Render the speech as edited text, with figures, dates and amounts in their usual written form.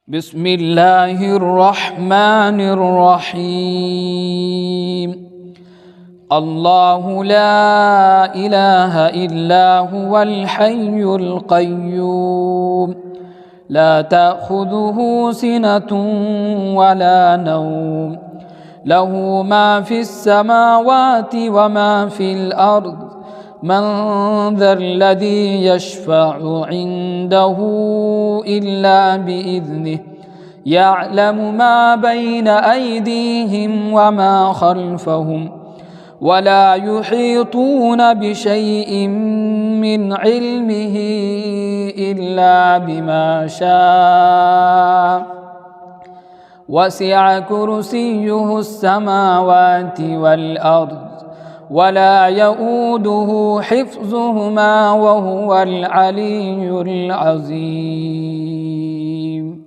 بسم الله الرحمن الرحيم. الله لا إله إلا هو الحي القيوم، لا تأخذه سنة ولا نوم، له ما في السماوات وما في الأرض، من ذا الذي يشفع عنده إلا بإذنه، يعلم ما بين أيديهم وما خلفهم، ولا يحيطون بشيء من علمه إلا بما شاء، وسع كرسيه السماوات والأرض، ولا يؤوده حفظهما وهو العلي العظيم.